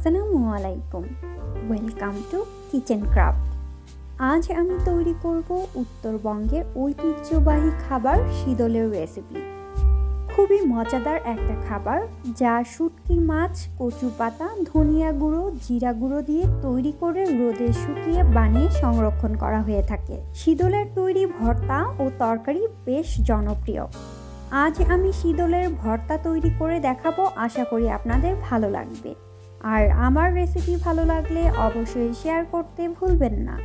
আসসালামু আলাইকুম, welcome to kitchen craft. আজ আমি তৈরি করব উত্তরবঙ্গের ঐতিহ্যবাহী খাবার শীদলের রেসিপি। খুবই মজাদার একটা খাবার যা শুটকি মাছ, কচু পাতা, ধনিয়া গুঁড়ো, জিরা গুঁড়ো দিয়ে তৈরি করে রোদে শুকিয়ে বানিয়ে সংরক্ষণ করা হয়ে থাকে। শীদলের তৈরি ভর্তা ও তরকারি বেশ জনপ্রিয়। আজ আমি শীদলের ভর্তা তৈরি করে দেখাবো, আশা করি আপনাদের ভালো লাগবে। আর আমার রেসিপি ভালো লাগলে অবশ্যই শেয়ার করতে ভুলবেন না।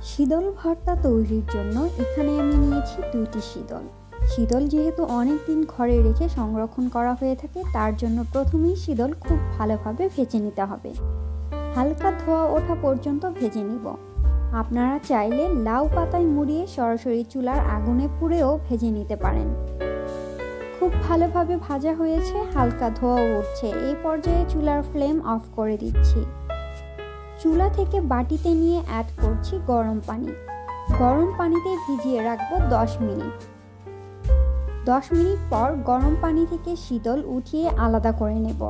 শীদল ভর্তা তৈরির জন্য এখানে আমি নিয়েছি 2টি শীদল। শীদল যেহেতু অনেক দিন ঘরে রেখে সংরক্ষণ করা হয়ে থাকে, তার জন্য প্রথমেই শীদল খুব ভালোভাবে ভেজে নিতে হবে। হালকা ধোয়া ওঠা পর্যন্ত ভেজে নিব। আপনারা চাইলে লাউ পাতায় মুড়িয়ে সরাসরি চুলার আগুনে পুড়েও ভেজে নিতে পারেন। খুব ভালোভাবে ভাজা হয়েছে, হালকা ধোয়া উঠছে। এই পর্যায়ে চুলার ফ্লেম অফ করে দিচ্ছি। চুলা থেকে বাটিতে নিয়ে অ্যাড করছি গরম পানি। গরম পানিতে ভিজিয়ে রাখবো 10 মিনিট। 10 মিনিট পর গরম পানি থেকে শীদল উঠিয়ে আলাদা করে নেব।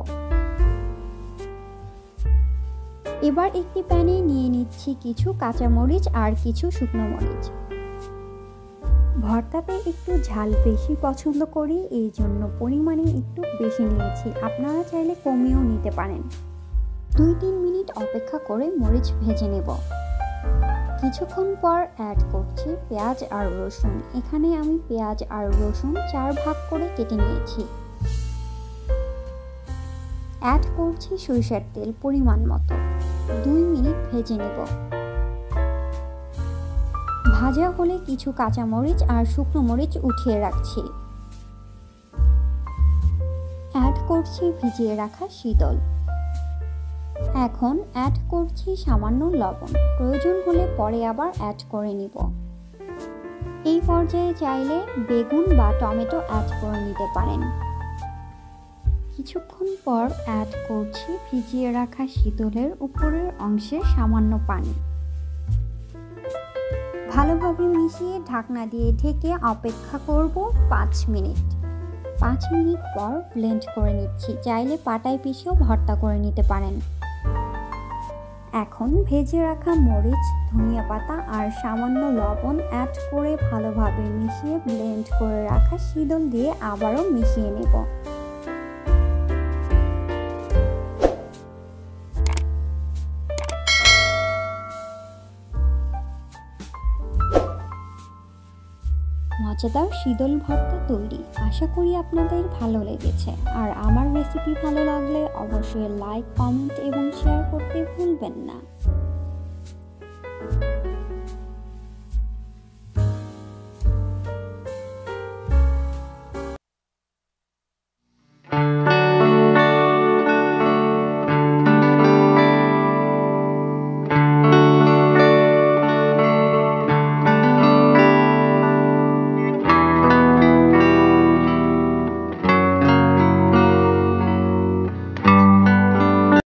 এবার একটি প্যানে নিয়ে নিচ্ছি কিছু কাঁচামরিচ আর কিছু শুকনো মরিচ। ভর্তাতে একটু ঝাল বেশি পছন্দ করি, এই জন্য পরিমাণে একটু বেশি নিয়েছি। আপনারা চাইলে কমিয়েও নিতে পারেন। 2-3 মিনিট অপেক্ষা করে মরিচ ভেজে নেব। কিছুক্ষণ পর অ্যাড করছি পেঁয়াজ আর রসুন। এখানে আমি পেঁয়াজ আর রসুন 4 ভাগ করে কেটে নিয়েছি। অ্যাড করছি সরিষার তেল পরিমাণ মতো। 2 মিনিট ভেজে নেব। ভাজা হলে কিছু কাঁচামরিচ আর শুকনো মরিচ উঠিয়ে রাখছি। অ্যাড করছি ভিজিয়ে রাখা শীদল। এখন অ্যাড করছি সামান্য লবণ। প্রয়োজন হলে পরে আবার অ্যাড করে নিব। এই পর্যায়ে চাইলে বেগুন বা টমেটো অ্যাড করে নিতে পারেন। কিছুক্ষণ পর অ্যাড করছি ভিজিয়ে রাখা শীদলের উপরের অংশে সামান্য পানি। ভালোভাবে মিশিয়ে ঢাকনা দিয়ে ঢেকে অপেক্ষা করব 5 মিনিট। 5 মিনিট পর ব্লেন্ড করে নিচ্ছি। চাইলে পাটায় পিষেও ভর্তা করে নিতে পারেন। এখন ভেজে রাখা মরিচ, ধনিয়া পাতা আর সামান্য লবণ অ্যাড করে ভালোভাবে মিশিয়ে ব্লেন্ড করে রাখা শীদল দিয়ে আবারও মিশিয়ে নেব। মজাদার শীদল ভর্তা তৈরি। আশা করি আপনাদের ভালো লেগেছে। আর আমার রেসিপি ভালো লাগলে অবশ্যই লাইক, কমেন্ট এবং শেয়ার করতে ভুলবেন না।